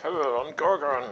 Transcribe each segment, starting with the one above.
Peril on Gorgon.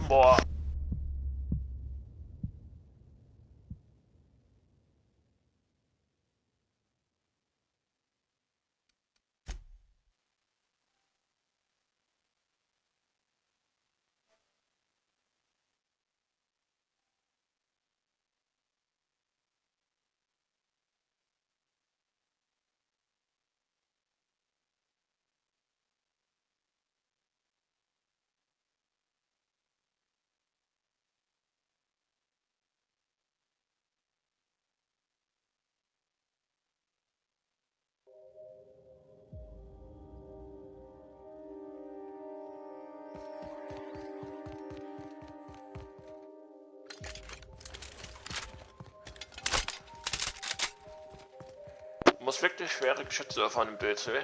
Boah. Muss wirklich schwere Geschütze auf einem Bild sehen.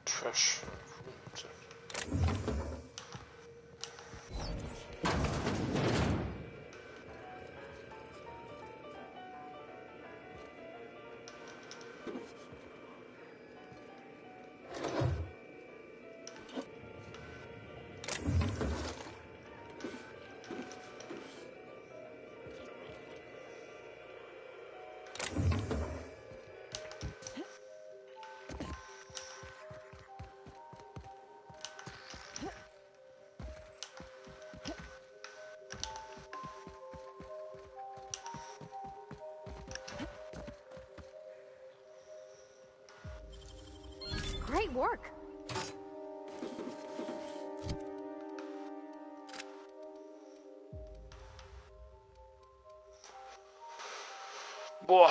Trash. Great work. Boah.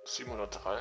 Siebenhundertdrei.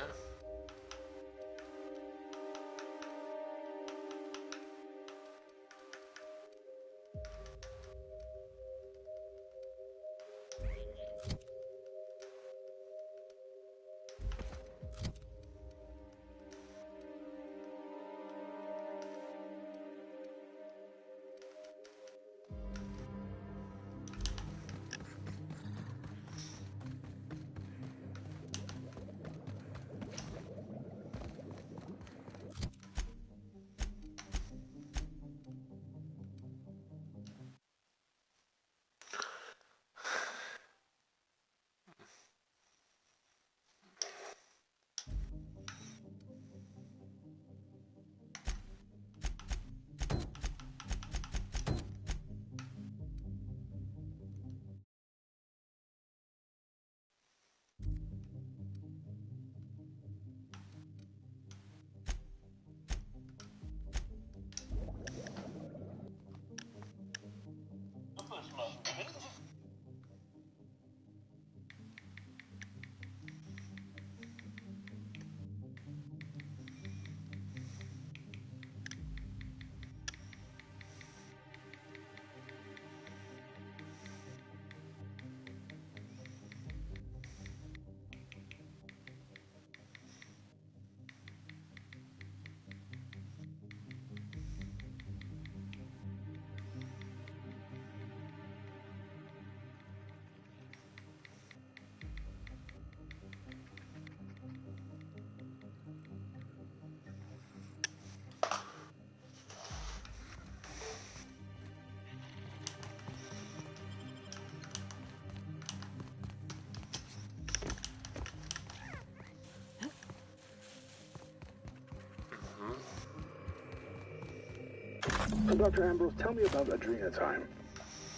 So, Dr. Ambrose, tell me about Adrenatime.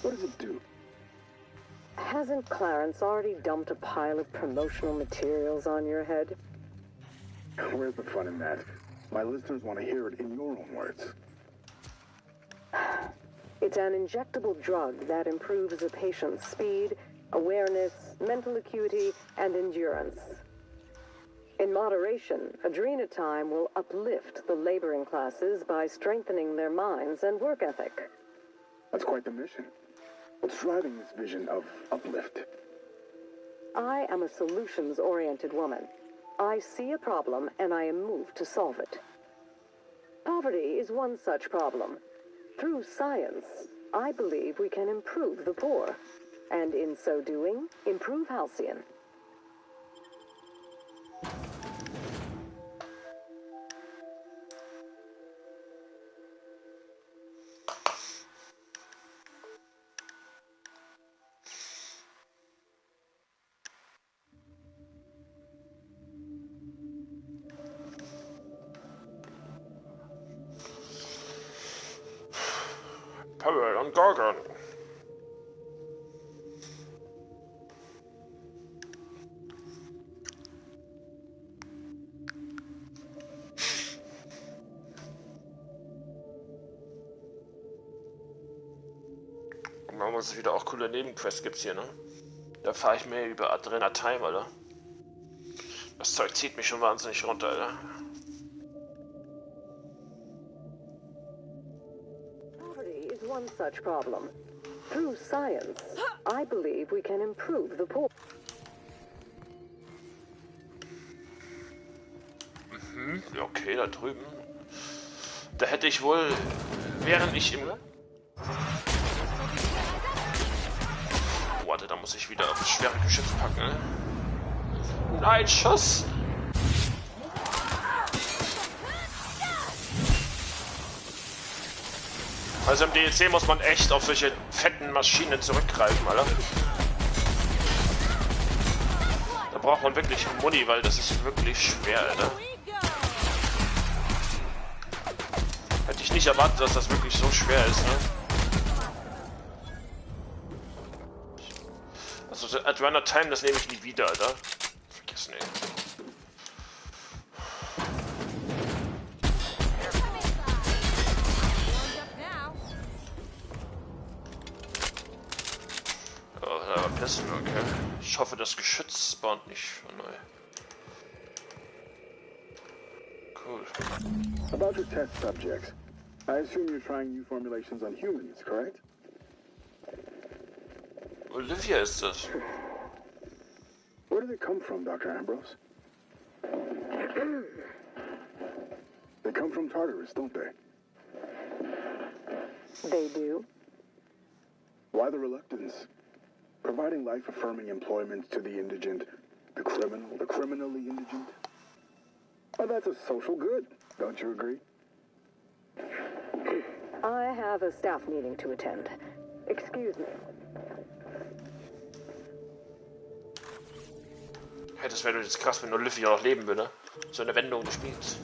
What does it do? Hasn't Clarence already dumped a pile of promotional materials on your head? Where's the fun in that? My listeners want to hear it in your own words. It's an injectable drug that improves a patient's speed, awareness, mental acuity, and endurance. In moderation, Adrenatime will uplift the laboring classes by strengthening their minds and work ethic. That's quite the mission. What's driving this vision of uplift? I am a solutions-oriented woman. I see a problem and I am moved to solve it. Poverty is one such problem. Through science, I believe we can improve the poor, and in so doing, improve Halcyon. Peril und Gorgon. Man muss wieder auch coole Nebenquests gibt's hier, ne? Da fahre ich mir über Adrenatime, Alter. Das Zeug zieht mich schon wahnsinnig runter, Alter. Poverty is one such problem. Through science, I believe we can improve the poor. Okay, da drüben. Da hätte ich wohl, während ich im... Warte, da muss ich wieder auf das schwere Geschütz packen, ne? Nein, Schuss! Also im DLC muss man echt auf solche fetten Maschinen zurückgreifen, Alter. Da braucht man wirklich Muni, weil das ist wirklich schwer, Alter. Hätte ich nicht erwartet, dass das wirklich so schwer ist, ne? Also Adrenatime, das nehme ich nie wieder, Alter. Vergessen, ey. Oh, da war Pistol, okay. Ich hoffe, das Geschütz spawnt nicht von neu. Cool. About your test subjects, I assume you're trying new formulations on humans, correct? Olivia ist das. Where do they come from, Dr. Ambrose? They come from Tartarus, don't they? They do. Why the reluctance? Providing life-affirming employment to the indigent, the criminally indigent? Well, that's a social good, don't you agree? I have a staff meeting to attend. Excuse me. Hey, das wäre jetzt krass, wenn Olivia noch leben würde. So eine Wendung des Spiels.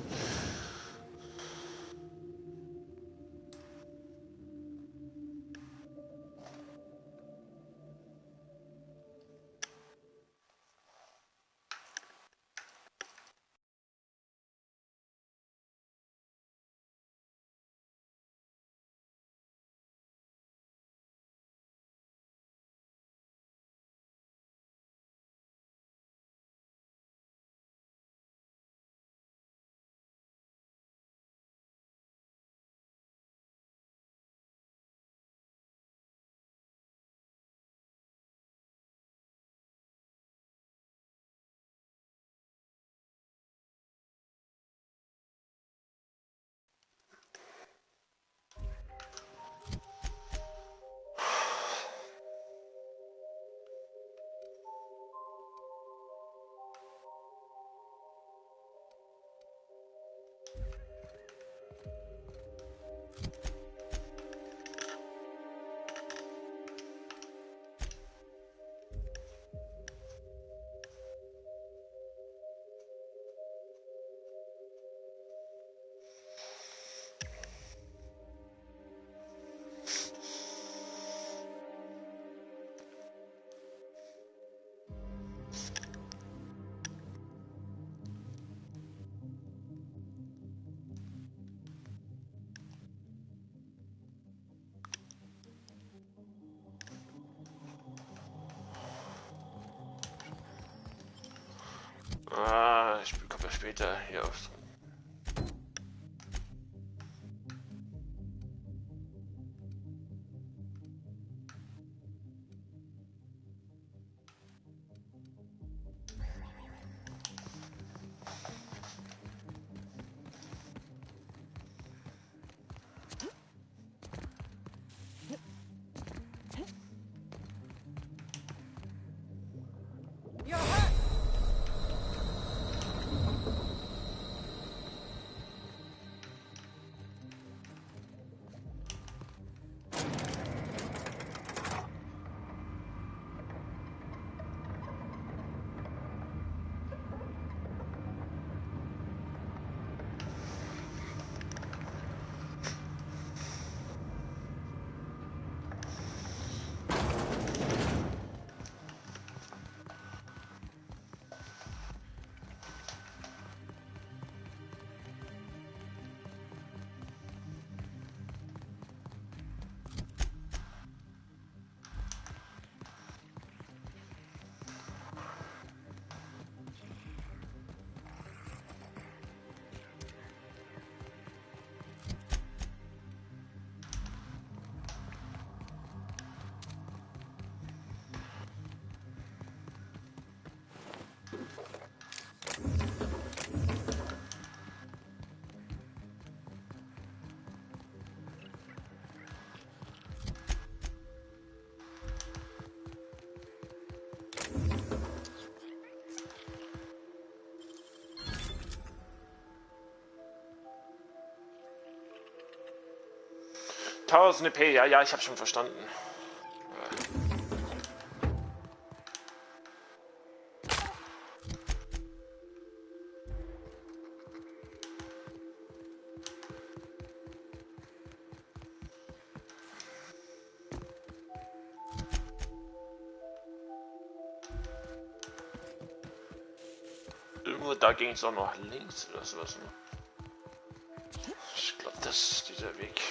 Meter hier auf. Tausende P, ja, ich habe schon verstanden. Irgendwo da ging es auch noch links oder sowas. Ne? Ich glaube, das ist dieser Weg.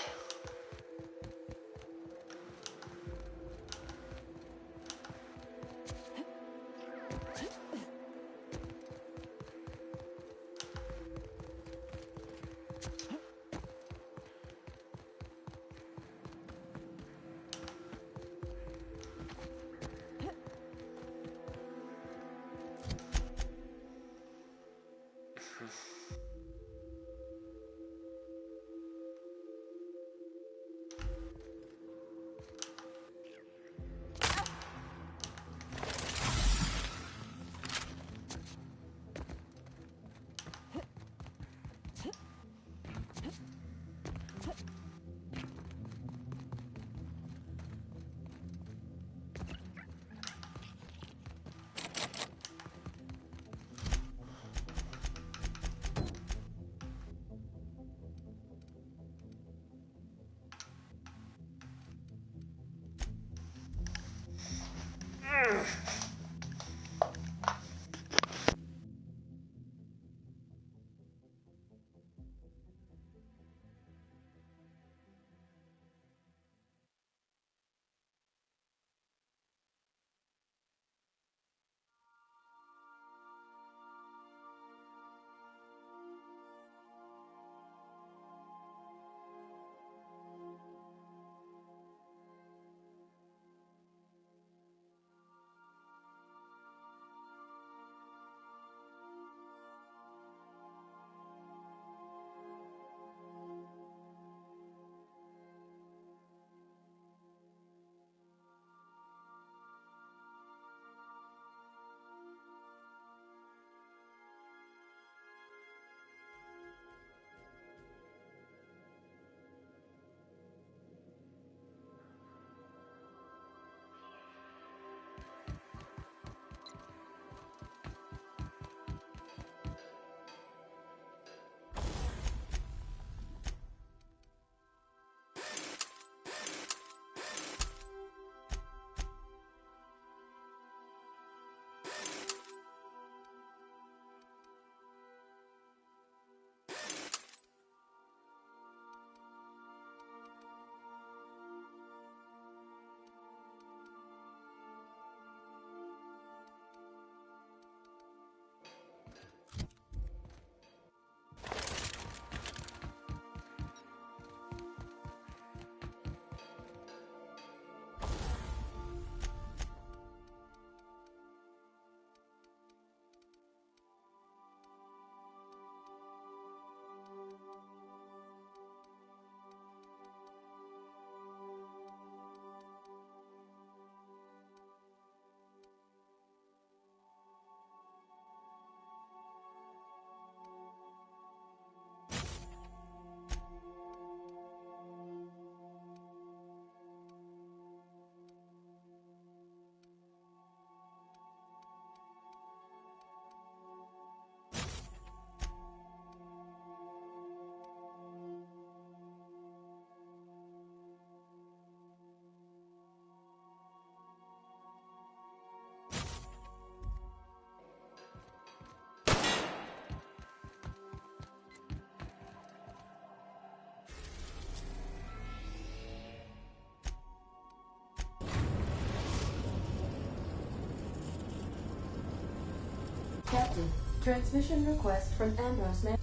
Transmission request from Ambrose.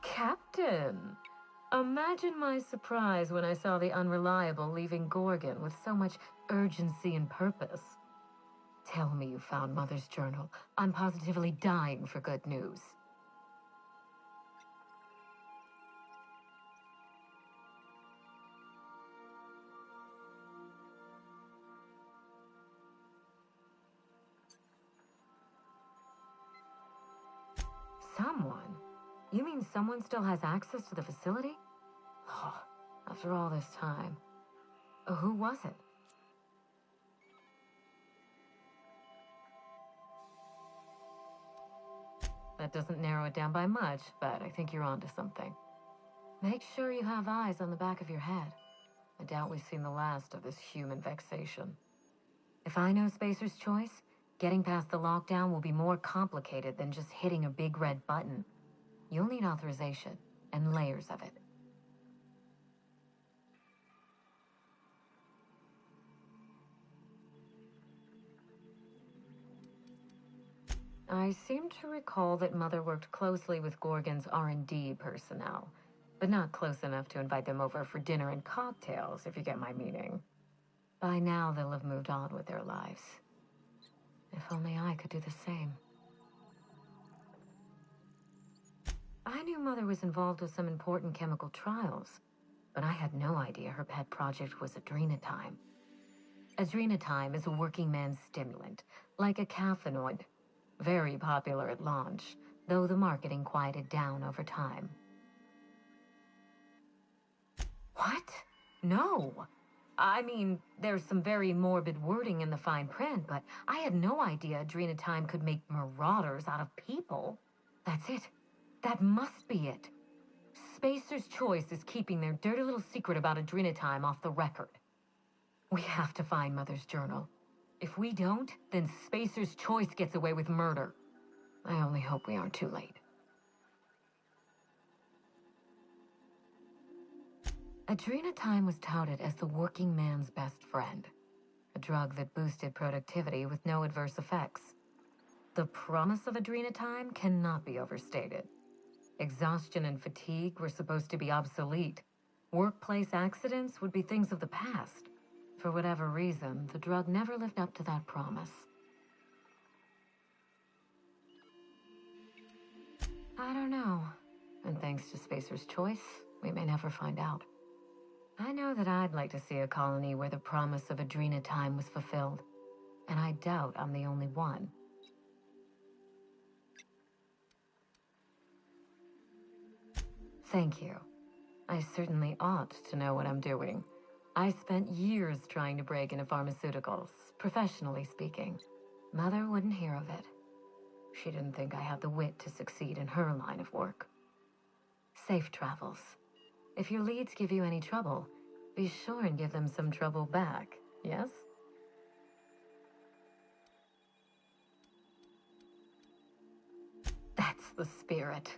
Captain! Imagine my surprise when I saw the Unreliable leaving Gorgon with so much urgency and purpose. Tell me you found Mother's journal. I'm positively dying for good news. Someone? You mean someone still has access to the facility? Oh, after all this time. Who was it? That doesn't narrow it down by much, but I think you're onto something. Make sure you have eyes on the back of your head. I doubt we've seen the last of this human vexation. If I know Spacer's choice, getting past the lockdown will be more complicated than just hitting a big red button. You'll need authorization, and layers of it. I seem to recall that Mother worked closely with Gorgon's R&D personnel, but not close enough to invite them over for dinner and cocktails, if you get my meaning. By now, they'll have moved on with their lives. If only I could do the same. I knew Mother was involved with some important chemical trials, but I had no idea her pet project was adrenatime. Adrenatime is a working man's stimulant, like a caffeinoid. Very popular at launch, though the marketing quieted down over time. What? No! I mean, there's some very morbid wording in the fine print, but I had no idea adrenatime could make marauders out of people. That's it. That must be it. Spacer's Choice is keeping their dirty little secret about adrenatime off the record. We have to find Mother's journal. If we don't, then Spacer's Choice gets away with murder. I only hope we aren't too late. Adrenatime was touted as the working man's best friend, a drug that boosted productivity with no adverse effects. The promise of adrenatime cannot be overstated. Exhaustion and fatigue were supposed to be obsolete. Workplace accidents would be things of the past. For whatever reason, the drug never lived up to that promise. I don't know. And thanks to Spacer's Choice, we may never find out. I know that I'd like to see a colony where the promise of adrenatime was fulfilled. And I doubt I'm the only one. Thank you. I certainly ought to know what I'm doing. I spent years trying to break into pharmaceuticals, professionally speaking. Mother wouldn't hear of it. She didn't think I had the wit to succeed in her line of work. Safe travels. If your leads give you any trouble, be sure and give them some trouble back, yes? That's the spirit.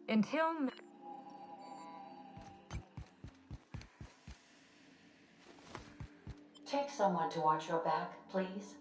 Until... Take someone to watch your back, please.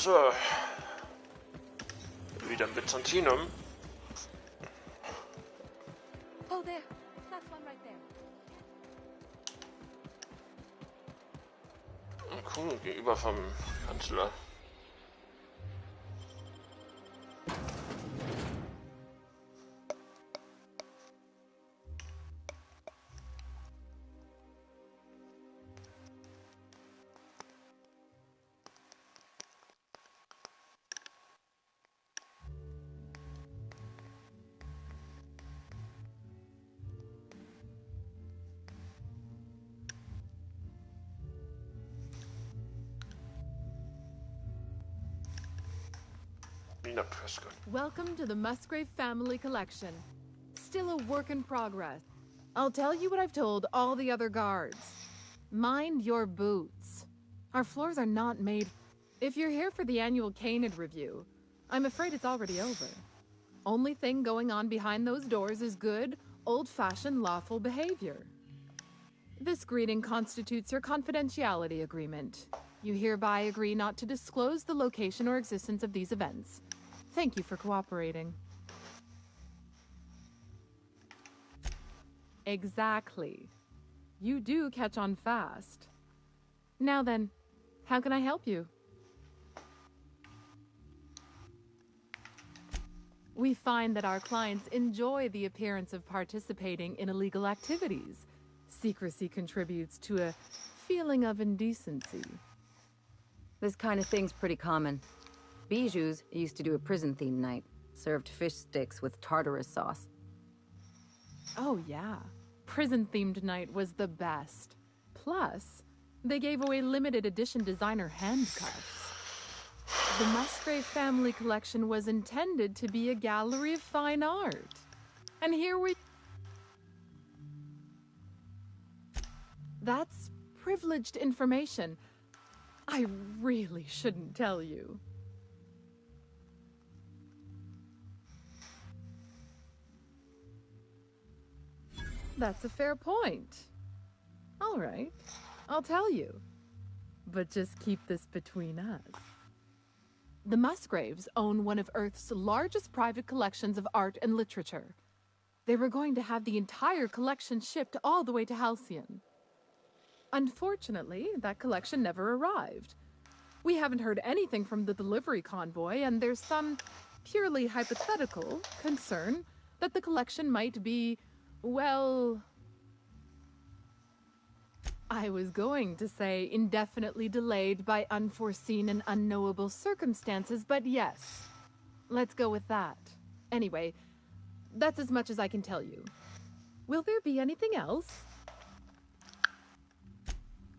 So. Wieder ein Byzantinum. Oh, there. That's one right there. Cool, gegenüber vom Kanzler. Welcome to the Musgrave Family Collection. Still a work in progress. I'll tell you what I've told all the other guards. Mind your boots. Our floors are not made... If you're here for the annual Canid review, I'm afraid it's already over. Only thing going on behind those doors is good, old-fashioned lawful behavior. This greeting constitutes your confidentiality agreement. You hereby agree not to disclose the location or existence of these events. Thank you for cooperating. Exactly. You do catch on fast. Now then, how can I help you? We find that our clients enjoy the appearance of participating in illegal activities. Secrecy contributes to a feeling of indecency. This kind of thing's pretty common. Bijou's used to do a prison-themed night. Served fish sticks with tartarus sauce. Oh yeah. Prison-themed night was the best. Plus, they gave away limited edition designer handcuffs. The Musgrave Family Collection was intended to be a gallery of fine art. And here we... That's privileged information. I really shouldn't tell you. That's a fair point. All right, I'll tell you. But just keep this between us. The Musgraves own one of Earth's largest private collections of art and literature. They were going to have the entire collection shipped all the way to Halcyon. Unfortunately, that collection never arrived. We haven't heard anything from the delivery convoy, and there's some purely hypothetical concern that the collection might be, well... I was going to say indefinitely delayed by unforeseen and unknowable circumstances, but yes, let's go with that. Anyway, that's as much as I can tell you. Will there be anything else?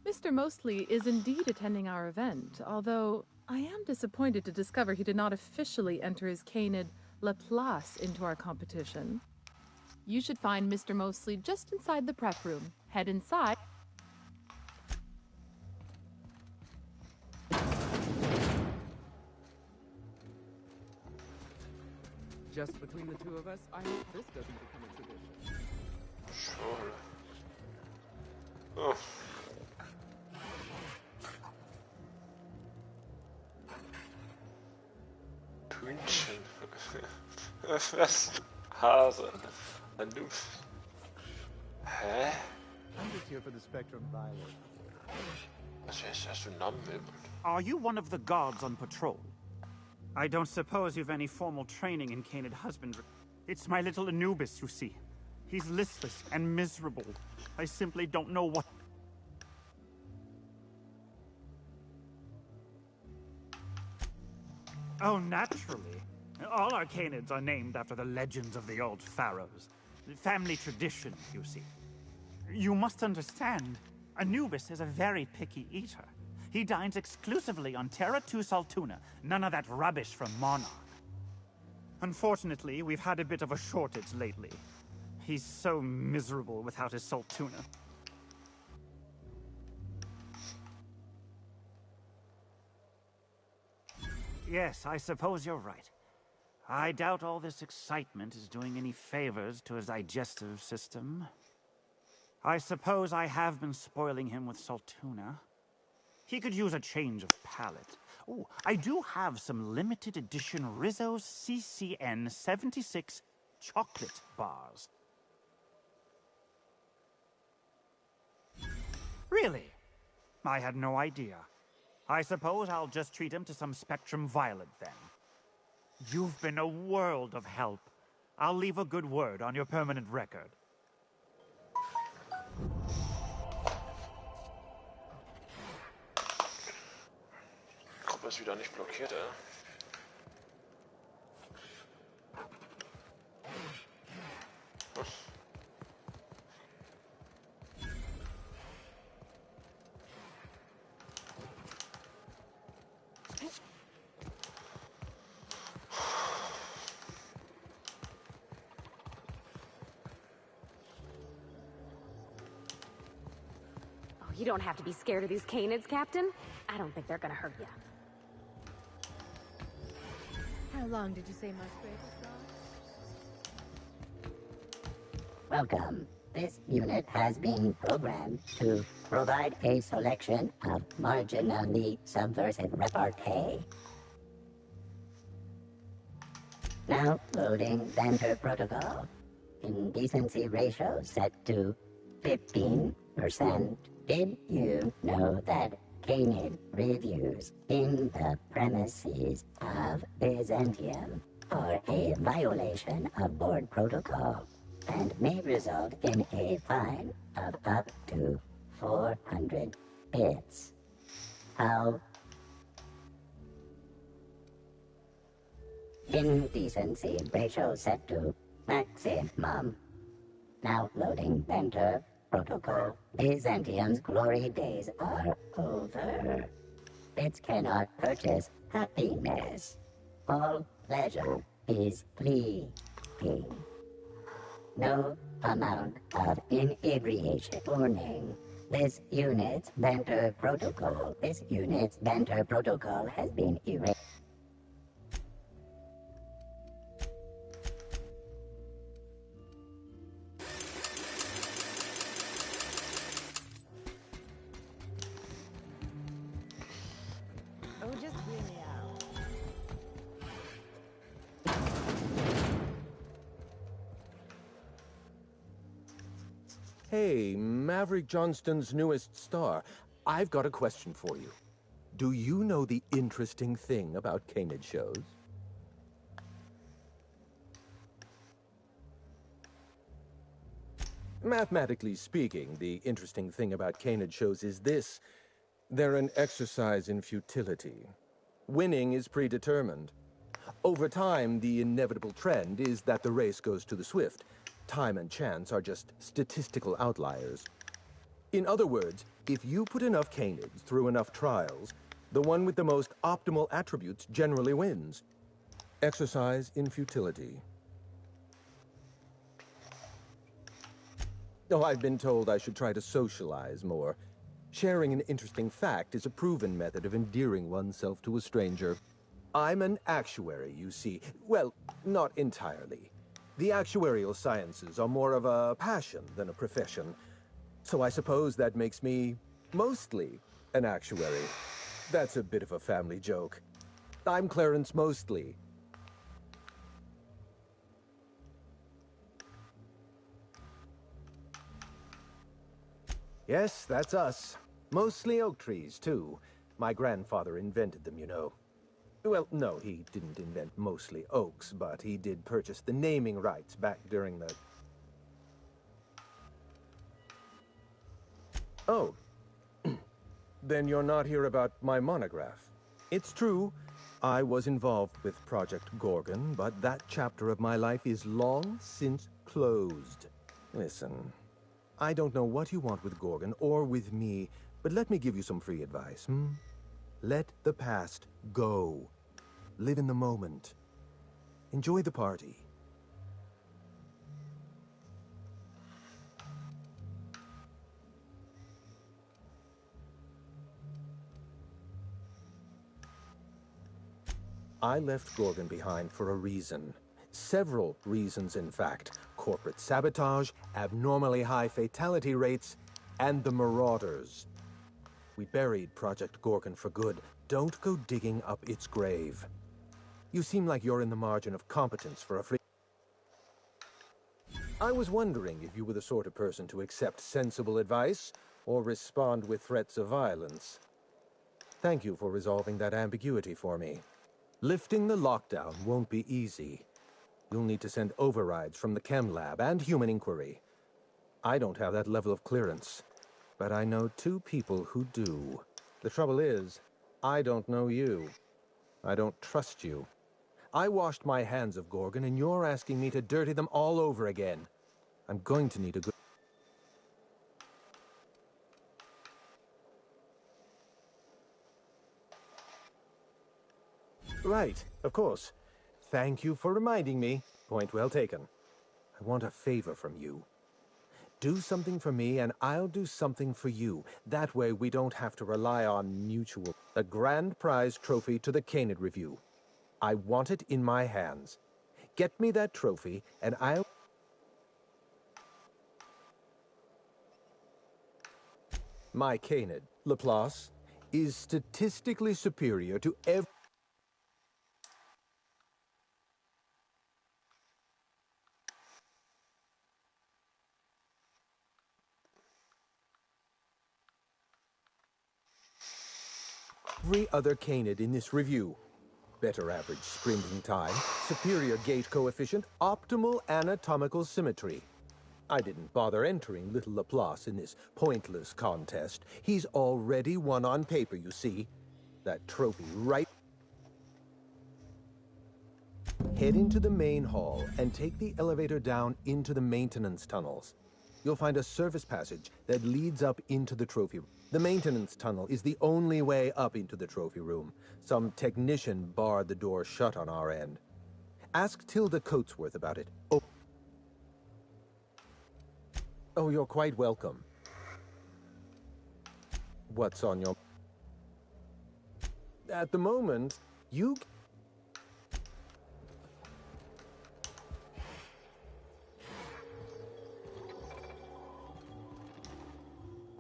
Mr. Mosley is indeed attending our event, although I am disappointed to discover he did not officially enter his Canid Laplace into our competition. You should find Mr. Mosley just inside the prep room. Head inside. Just between the two of us, I hope this doesn't become a tradition. Sure. Oh. Hühnchen. Was? Hase. Du. Hä? I'm just here for the Spectrum Violet. Was ist das für ein Name? Are you one of the guards on patrol? I don't suppose you've any formal training in Canid husbandry. It's my little Anubis, you see. He's listless and miserable. I simply don't know what... Oh, naturally. All our Canids are named after the legends of the old pharaohs. Family tradition, you see. You must understand, Anubis is a very picky eater. He dines exclusively on Terra 2 salt tuna, none of that rubbish from Monarch. Unfortunately, we've had a bit of a shortage lately. He's so miserable without his salt tuna. Yes, I suppose you're right. I doubt all this excitement is doing any favors to his digestive system. I suppose I have been spoiling him with salt tuna. He could use a change of palate. Oh, I do have some limited edition Rizzo's CCN 76 chocolate bars. Really? I had no idea. I suppose I'll just treat him to some Spectrum Violet then. You've been a world of help. I'll leave a good word on your permanent record. Gruppe ist wieder nicht blockiert, You don't have to be scared of these canids, Captain. I don't think they're gonna hurt you. How long did you say Musgrave was gone? Welcome. This unit has been programmed to provide a selection of marginally subversive repartee. Now loading Banter Protocol. Indecency ratio set to 15%. Did you know that canid reviews in the premises of Byzantium are a violation of board protocol and may result in a fine of up to 400 bits? How? Indecency ratio set to maximum. Now loading Banter Protocol. Byzantium's glory days are over. Bits cannot purchase happiness. All pleasure is fleeting. No amount of inebriation. Warning. This unit's banter protocol has been erased. Hey, Maverick Johnston's newest star. I've got a question for you. Do you know the interesting thing about canid shows? Mathematically speaking, the interesting thing about canid shows is this. They're an exercise in futility. Winning is predetermined. Over time, the inevitable trend is that the race goes to the swift. Time and chance are just statistical outliers. In other words, if you put enough canids through enough trials, the one with the most optimal attributes generally wins. Exercise in futility. Oh, I've been told I should try to socialize more. Sharing an interesting fact is a proven method of endearing oneself to a stranger. I'm an actuary, you see. Well, not entirely. The actuarial sciences are more of a passion than a profession. So I suppose that makes me mostly an actuary. That's a bit of a family joke. I'm Clarence Mostly. Yes, that's us. Mostly oak trees, too. My grandfather invented them, you know. Well, no, he didn't invent mostly oaks, but he did purchase the naming rights back during the... Oh. Then you're not here about my monograph. It's true, I was involved with Project Gorgon, but that chapter of my life is long since closed. Listen, I don't know what you want with Gorgon or with me, but let me give you some free advice, Let the past go. Live in the moment. Enjoy the party. I left Gorgon behind for a reason. Several reasons, in fact. Corporate sabotage, abnormally high fatality rates, and the Marauders. We buried Project Gorgon for good. Don't go digging up its grave. You seem like you're in the margin of competence for a free... I was wondering if you were the sort of person to accept sensible advice or respond with threats of violence. Thank you for resolving that ambiguity for me. Lifting the lockdown won't be easy. You'll need to send overrides from the chem lab and human inquiry. I don't have that level of clearance, but I know 2 people who do. The trouble is, I don't know you. I don't trust you. I washed my hands of Gorgon, and you're asking me to dirty them all over again. I'm going to need a good... Right, of course. Thank you for reminding me. Point well taken. I want a favor from you. Do something for me, and I'll do something for you. That way we don't have to rely on mutual... A grand prize trophy to the Canid Review. I want it in my hands. Get me that trophy, and I'll... My Canid, Laplace, is statistically superior to every... every other Canid in this review. Better average sprinting time, superior gait coefficient, optimal anatomical symmetry. I didn't bother entering little Laplace in this pointless contest. He's already won on paper, you see. That trophy right... Head into the main hall and take the elevator down into the maintenance tunnels. You'll find a service passage that leads up into the trophy room. The maintenance tunnel is the only way up into the trophy room. Some technician barred the door shut on our end. Ask Tilda Coatsworth about it. Oh, you're quite welcome. What's on your... At the moment, you...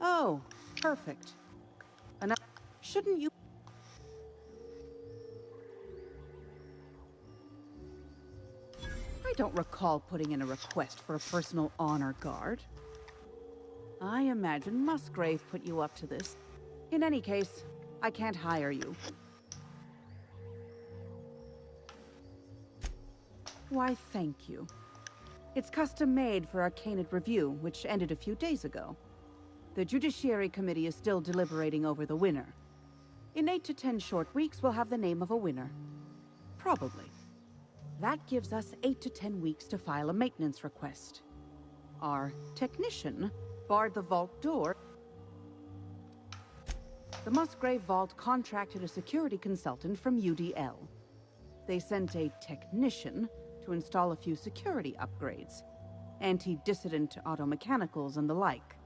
Oh, perfect. Shouldn't you... I don't recall putting in a request for a personal honor guard. I imagine Musgrave put you up to this. In any case, I can't hire you. Why, thank you. It's custom-made for our Canid Review, which ended a few days ago. The Judiciary Committee is still deliberating over the winner. In 8 to 10 short weeks, we'll have the name of a winner. Probably. That gives us 8 to 10 weeks to file a maintenance request. Our technician barred the vault door. The Musgrave Vault contracted a security consultant from UDL. They sent a technician to install a few security upgrades, anti-dissident automechanicals and the like.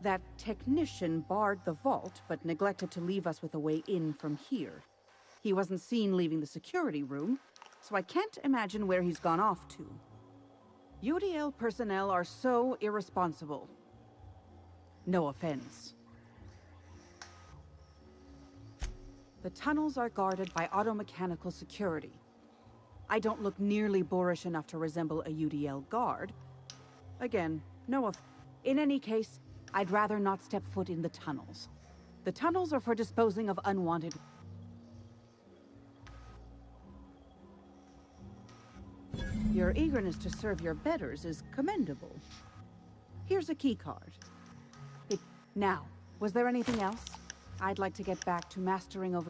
That technician barred the vault, but neglected to leave us with a way in from here. He wasn't seen leaving the security room, so I can't imagine where he's gone off to. UDL personnel are so irresponsible. No offense. The tunnels are guarded by automechanical security. I don't look nearly boorish enough to resemble a UDL guard. Again, no offense. In any case, I'd rather not step foot in the tunnels. The tunnels are for disposing of unwanted... Your eagerness to serve your betters is commendable. Here's a key card. Now, was there anything else? I'd like to get back to mastering over...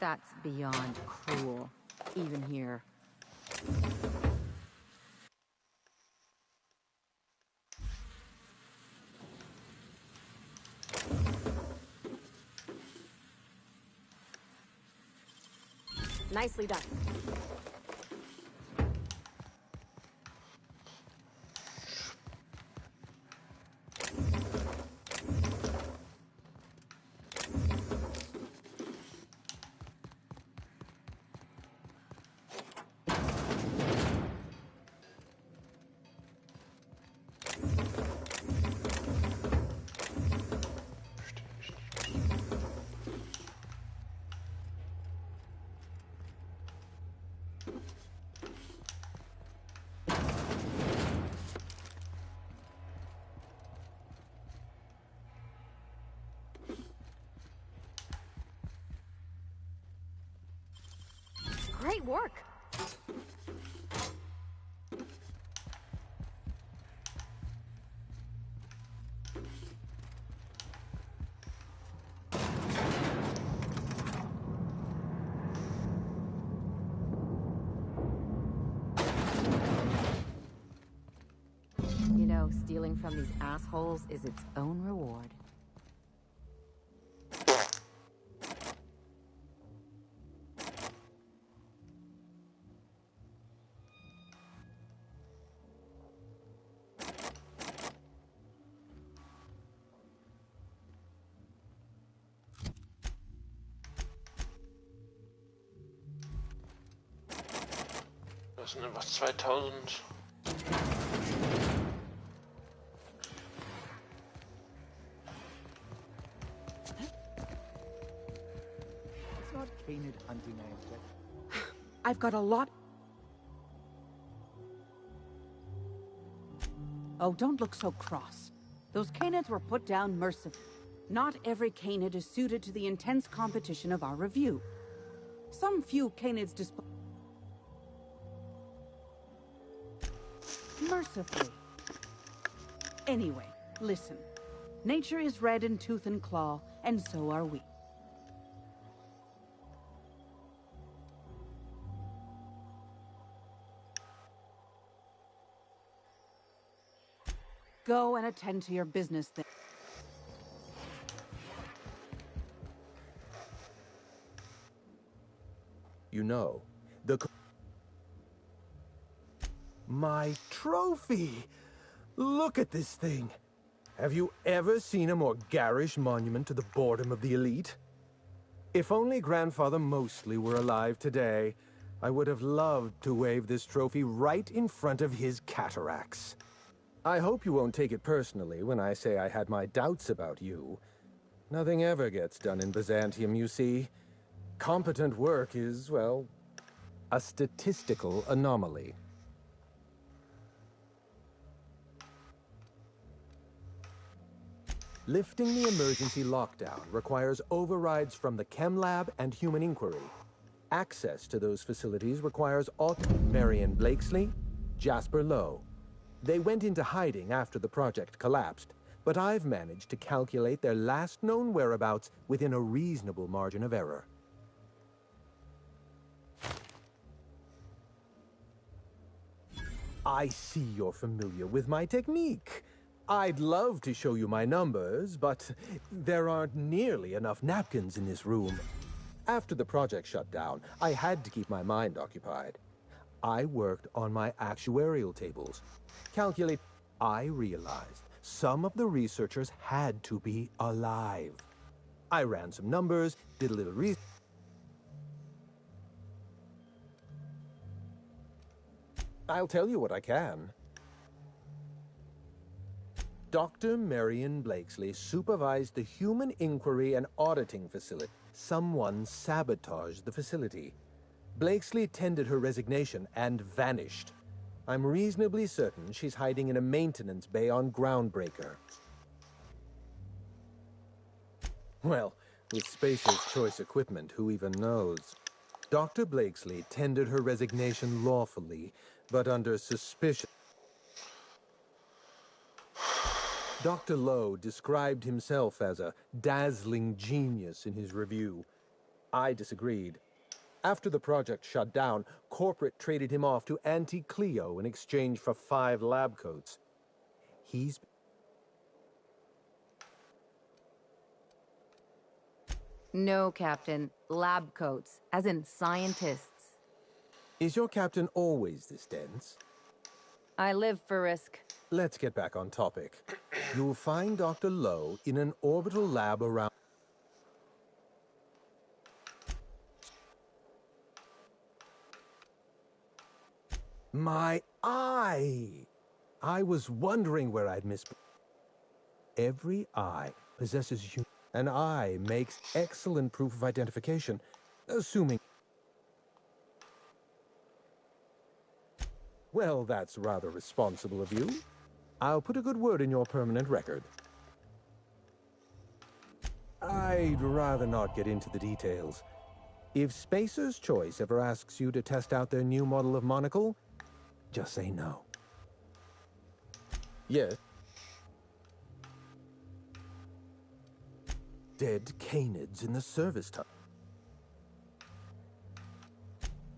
That's beyond cruel, even here. Nicely done. Great work. You know, stealing from these assholes is its own reward. Das sind einfach 2000. It's not canid hunting I object. I've got a lot. Oh, don't look so cross. Those canids were put down mercifully. Not every canid is suited to the intense competition of our review. Some few canids display mercifully. Anyway, listen. Nature is red in tooth and claw, and so are we. Go and attend to your business then. You know, my trophy! Look at this thing! Have you ever seen a more garish monument to the boredom of the elite? If only Grandfather Mostly were alive today, I would have loved to wave this trophy right in front of his cataracts. I hope you won't take it personally when I say I had my doubts about you. Nothing ever gets done in Byzantium, you see. Competent work is, well, a statistical anomaly. Lifting the emergency lockdown requires overrides from the Chem Lab and Human Inquiry. Access to those facilities requires Marion Blakesley, Jasper Lowe. They went into hiding after the project collapsed, but I've managed to calculate their last known whereabouts within a reasonable margin of error. I see you're familiar with my technique. I'd love to show you my numbers, but there aren't nearly enough napkins in this room. After the project shut down, I had to keep my mind occupied. I worked on my actuarial tables. I realized some of the researchers had to be alive. I ran some numbers, did a little research. I'll tell you what I can. Dr. Marion Blakesley supervised the Human Inquiry and Auditing Facility. Someone sabotaged the facility. Blakesley tendered her resignation and vanished. I'm reasonably certain she's hiding in a maintenance bay on Groundbreaker. Well, with Spacer's choice equipment, who even knows? Dr. Blakesley tendered her resignation lawfully, but under suspicion. Dr. Lowe described himself as a dazzling genius in his review. I disagreed. After the project shut down, corporate traded him off to Anti-Cleo in exchange for 5 lab coats. He's... No, Captain. Lab coats, as in scientists. Is your captain always this dense? I live for risk. Let's get back on topic. You'll find Dr. Lowe in an orbital lab around... My eye! I was wondering where I'd missed... Every eye possesses an eye makes excellent proof of identification, assuming... Well, that's rather responsible of you. I'll put a good word in your permanent record. I'd rather not get into the details. If Spacer's Choice ever asks you to test out their new model of monocle, just say no. Yes? Dead canids in the service time.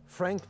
Frank,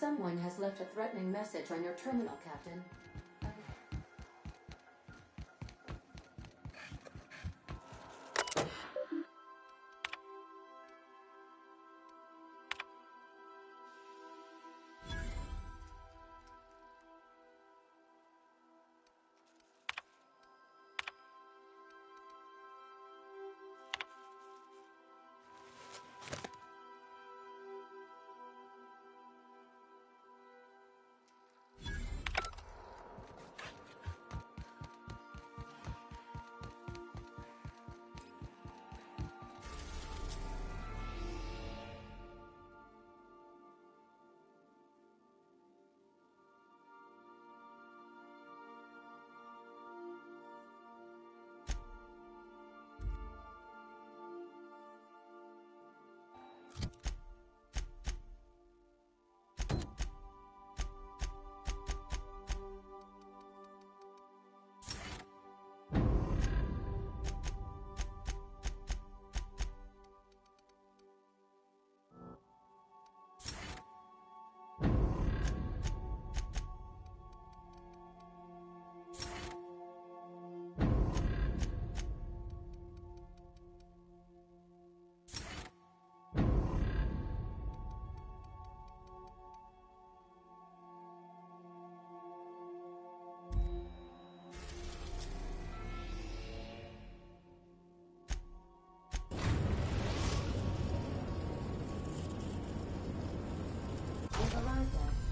Someone has left a threatening message on your terminal, Captain.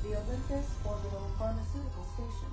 The Olympus Orbital Pharmaceutical Station.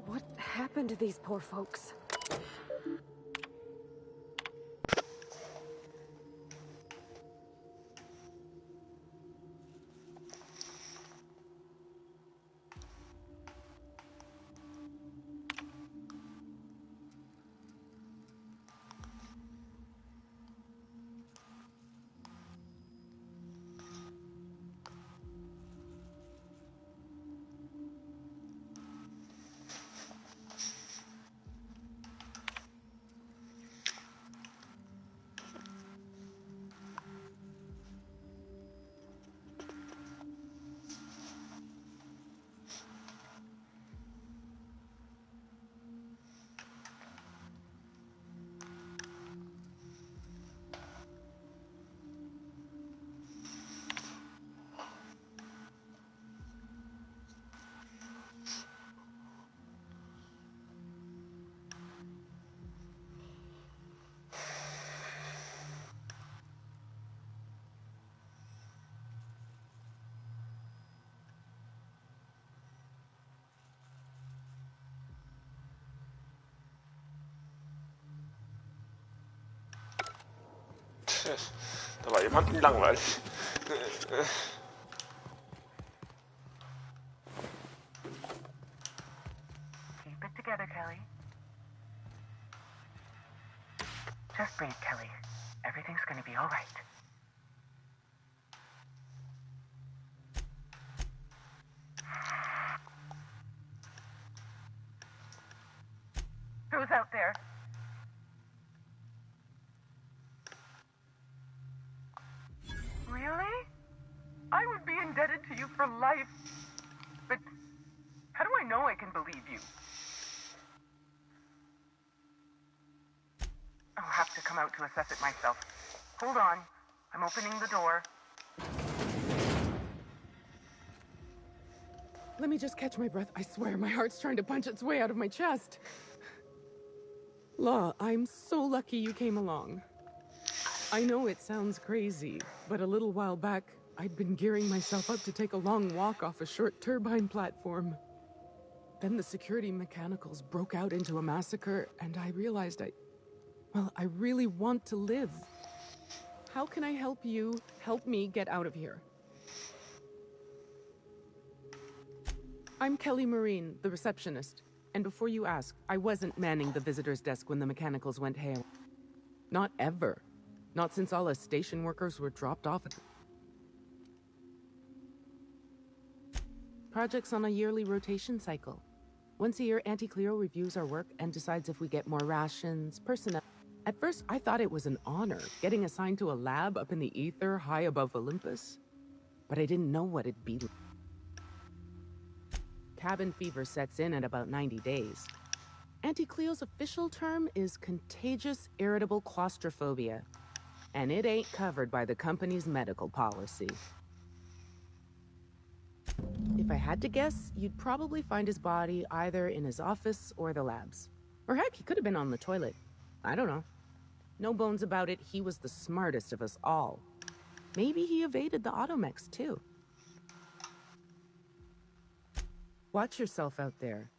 What happened to these poor folks? Da war jemandem langweilig. Keep it together, Kelly. Just breathe, Kelly. Everything's gonna be all right. Who's out there? Really? I would be indebted to you for life. But how do I know I can believe you? I'll have to come out to assess it myself. Hold on. I'm opening the door. Let me just catch my breath. I swear, my heart's trying to punch its way out of my chest. Law, I'm so lucky you came along. I know it sounds crazy, but a little while back, I'd been gearing myself up to take a long walk off a short turbine platform. Then the security mechanicals broke out into a massacre, and I realized I really want to live. How can I help you help me get out of here? I'm Kelly Marine, the receptionist. And before you ask, I wasn't manning the visitor's desk when the mechanicals went haywire. Not ever. Not since all us station workers were dropped off. Project's on a yearly rotation cycle. Once a year, Auntie Cleo reviews our work and decides if we get more rations, personnel. At first, I thought it was an honor, getting assigned to a lab up in the ether high above Olympus. But I didn't know what it'd be like. cabin fever sets in at about 90 days. Auntie Cleo's official term is contagious irritable claustrophobia, and it ain't covered by the company's medical policy. If I had to guess, you'd probably find his body either in his office or the labs. Or heck, he could have been on the toilet. I don't know. No bones about it, he was the smartest of us all. Maybe he evaded the automechs, too. Watch yourself out there.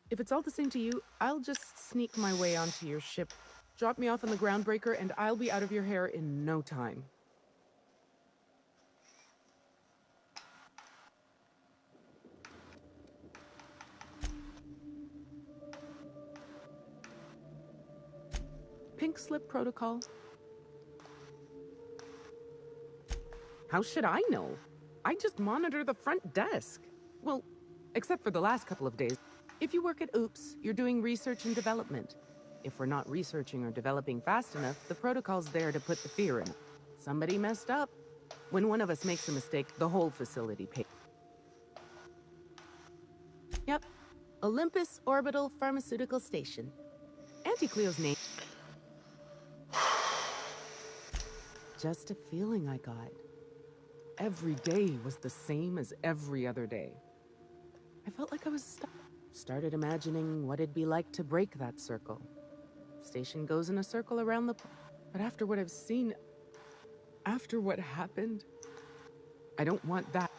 If it's all the same to you, I'll just sneak my way onto your ship. Drop me off on the groundbreaker, and I'll be out of your hair in no time. Pink slip protocol. How should I know? I just monitor the front desk. Well, except for the last couple of days. If you work at OOPS, you're doing research and development. If we're not researching or developing fast enough, the protocol's there to put the fear in. Somebody messed up. When one of us makes a mistake, the whole facility pays. Yep. Olympus Orbital Pharmaceutical Station. Auntie Cleo's name. Just a feeling I got. Every day was the same as every other day. I felt like I was stuck. Started imagining what it'd be like to break that circle. Station goes in a circle around the... But after what I've seen... After what happened... I don't want that.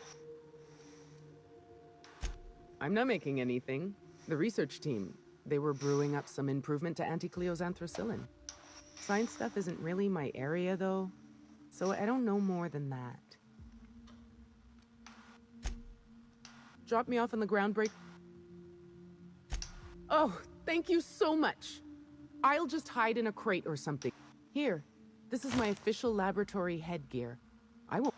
I'm not making anything. The research team, they were brewing up some improvement to Auntie Cleo's anthracillin. Science stuff isn't really my area, though, so I don't know more than that. Drop me off on the groundbreak. Oh, thank you so much. I'll just hide in a crate or something. Here, this is my official laboratory headgear. I won't...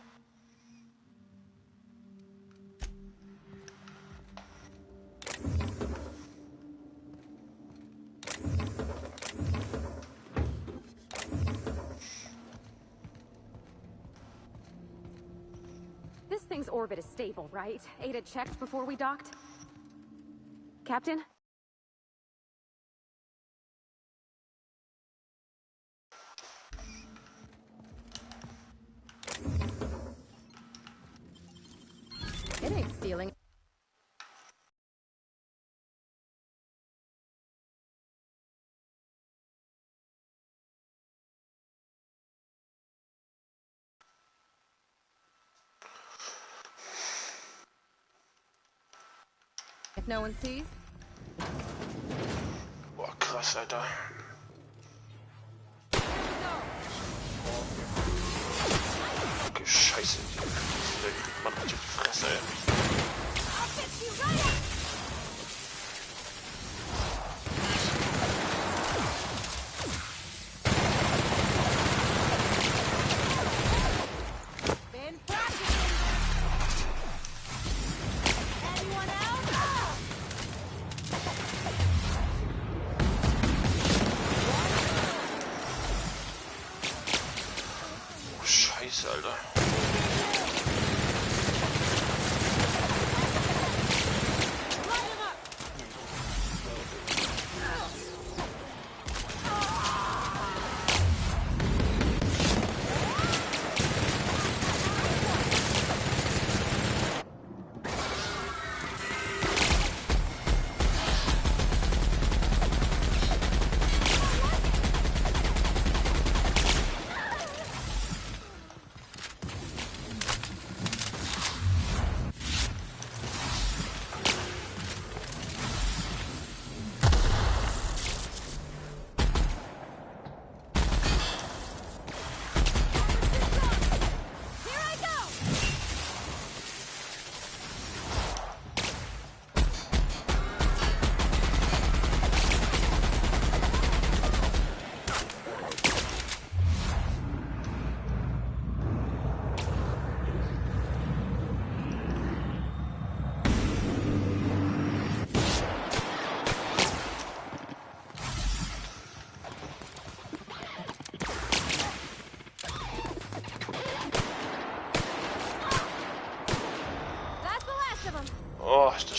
This thing's orbit is stable, right? Ada checked before we docked? Captain? It ain't stealing. If no one sees. Boah, krass, Alter. Okay, scheiße. Mann, hat die Fresse, ey.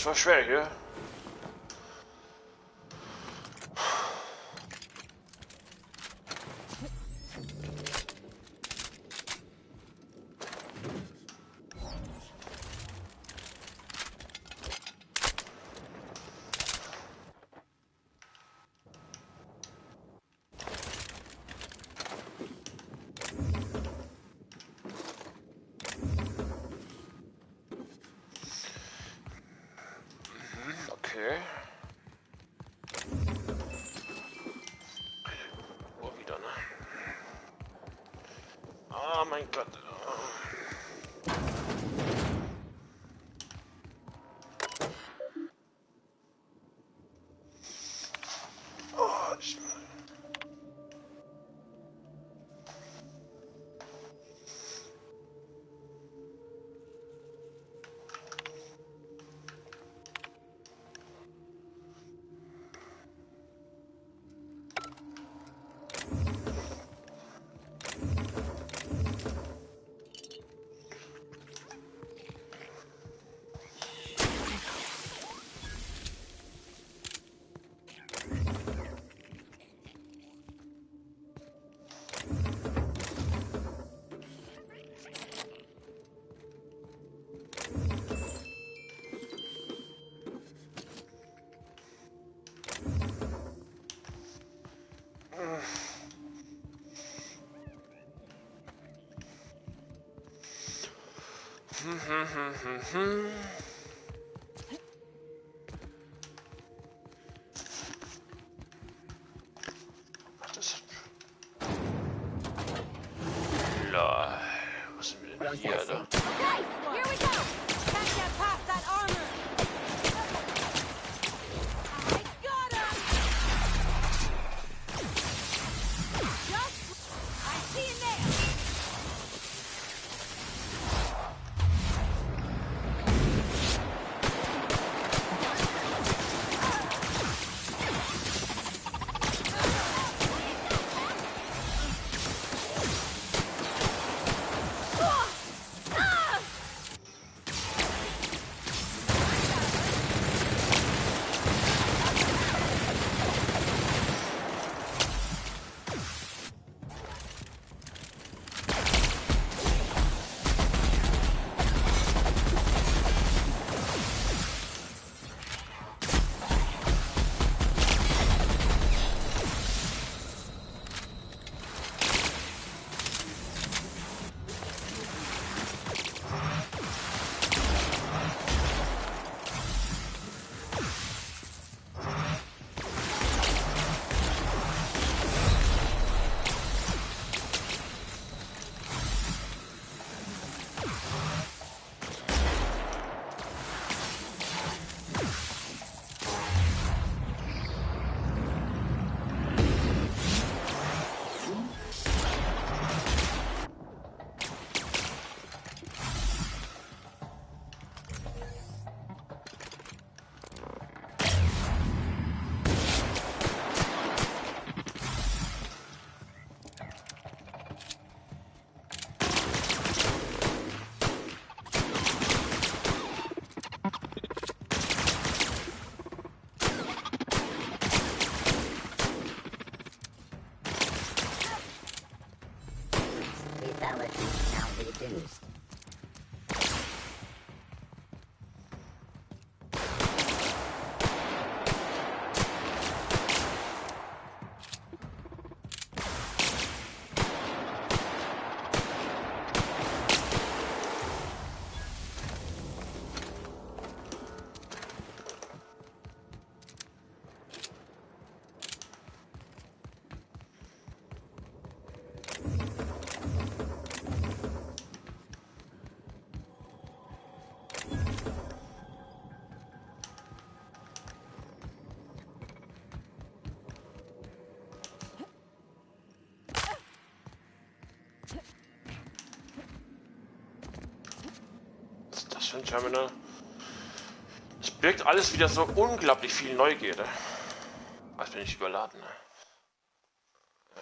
das war schwer hier. Okay. Oh, wieder, ne? Oh mein Gott. Oh, was sind wir denn hier, Alter? Okay, here we go! Can't get past that armor! I got him! I see him there! Lethality now reduced. Für ein Terminal. Es birgt alles wieder so unglaublich viel Neugierde. Als bin ich überladen. Ne? Ja.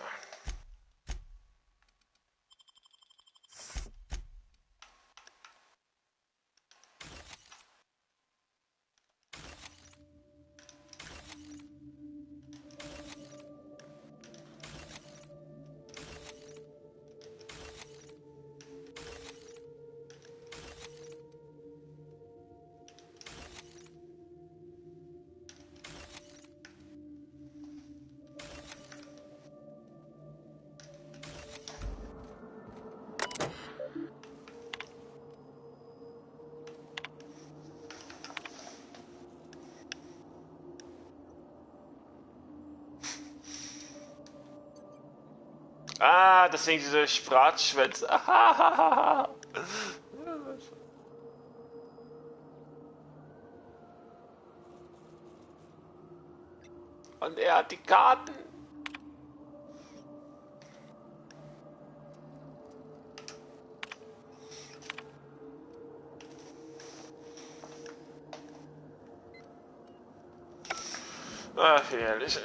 Ah, deswegen diese Bratschwänze. Und er hat die Karten. Ach, herrlich.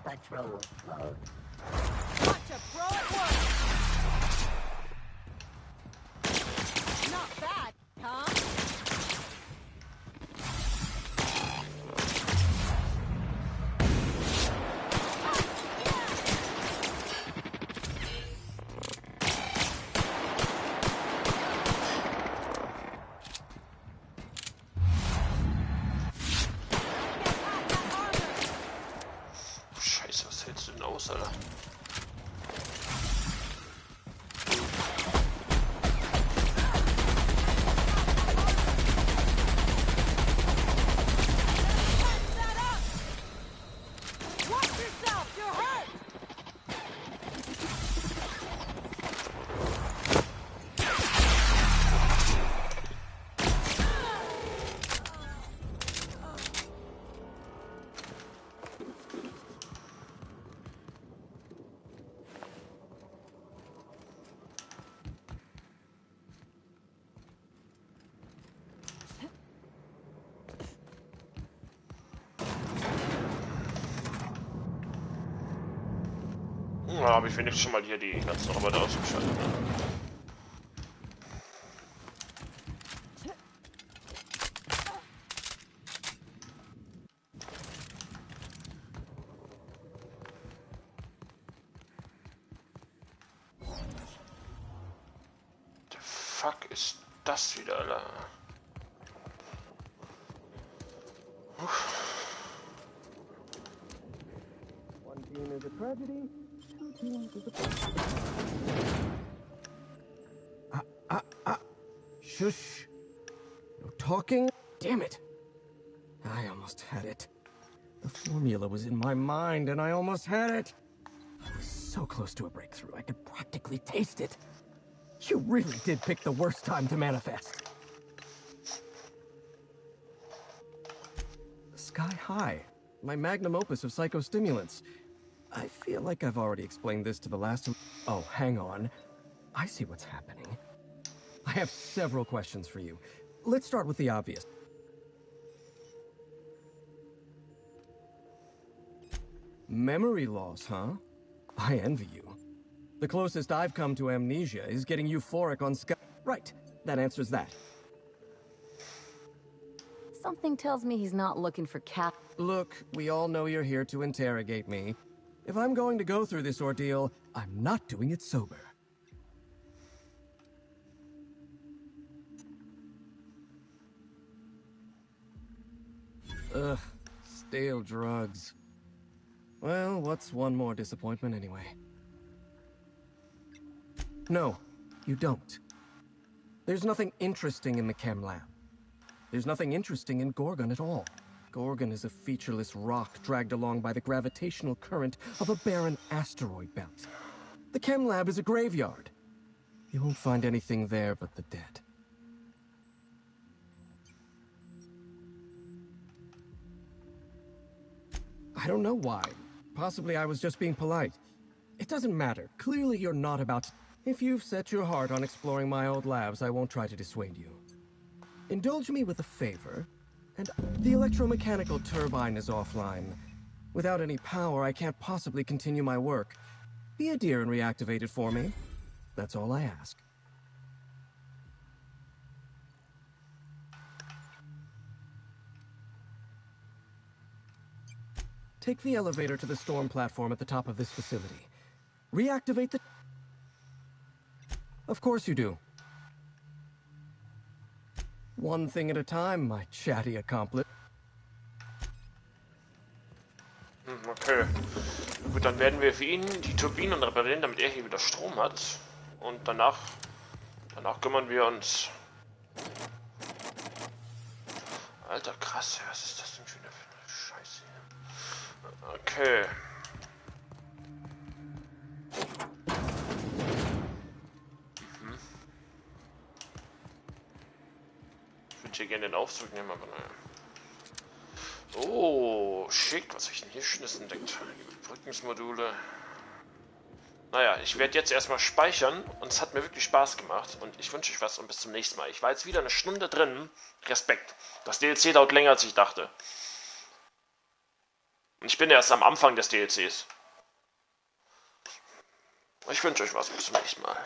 Patrol mode. Gotcha, bro, at work. Not bad, huh? Scheiße, was hältst du denn aus, Alter? Watch yourself, you're hurt! Ja, habe ich wenigstens schon mal hier die ganzen Roboter ausgeschaltet. Ne? Der Fuck ist das wieder, Alter? One team is a tragedy, two teams is a Shush. No talking. Damn it. I almost had it. The formula was in my mind and I almost had it. I was so close to a breakthrough, I could practically taste it. You really did pick the worst time to manifest. Sky High, my magnum opus of psychostimulants. I feel like I've already explained this to the last... Oh, hang on. I see what's happening. I have several questions for you. Let's start with the obvious. Memory loss, huh? I envy you. The closest I've come to amnesia is getting euphoric on Sky... Right, that answers that. Something tells me he's not looking for Cap. Look, we all know you're here to interrogate me. If I'm going to go through this ordeal, I'm not doing it sober. Ugh, stale drugs. Well, what's one more disappointment anyway? No, you don't. There's nothing interesting in the chem lab. There's nothing interesting in Gorgon at all. Gorgon is a featureless rock dragged along by the gravitational current of a barren asteroid belt. The chem lab is a graveyard. You won't find anything there but the dead. I don't know why. Possibly I was just being polite. It doesn't matter. Clearly you're not about to... If you've set your heart on exploring my old labs, I won't try to dissuade you. Indulge me with a favor, and the electromechanical turbine is offline. Without any power, I can't possibly continue my work. Be a dear and reactivate it for me. That's all I ask. Take the elevator to the storm platform at the top of this facility. Reactivate the... Of course you do. One thing at a time, my chatty accomplice. Okay. Gut, dann werden wir für ihn die Turbinen reparieren, damit er hier wieder Strom hat. Und danach kümmern wir uns... Alter, krass, was ist das denn für eine Scheiße hier? Okay. Ich würde hier gerne den Aufzug nehmen, aber naja. Oh, schick. Was habe ich denn hier Schönes entdeckt? Überbrückungsmodule. Naja, ich werde jetzt erstmal speichern und es hat mir wirklich Spaß gemacht und ich wünsche euch was und bis zum nächsten Mal. Ich war jetzt wieder eine Stunde drin. Respekt. Das DLC dauert länger, als ich dachte. Und ich bin erst am Anfang des DLCs. Ich wünsche euch was bis zum nächsten Mal.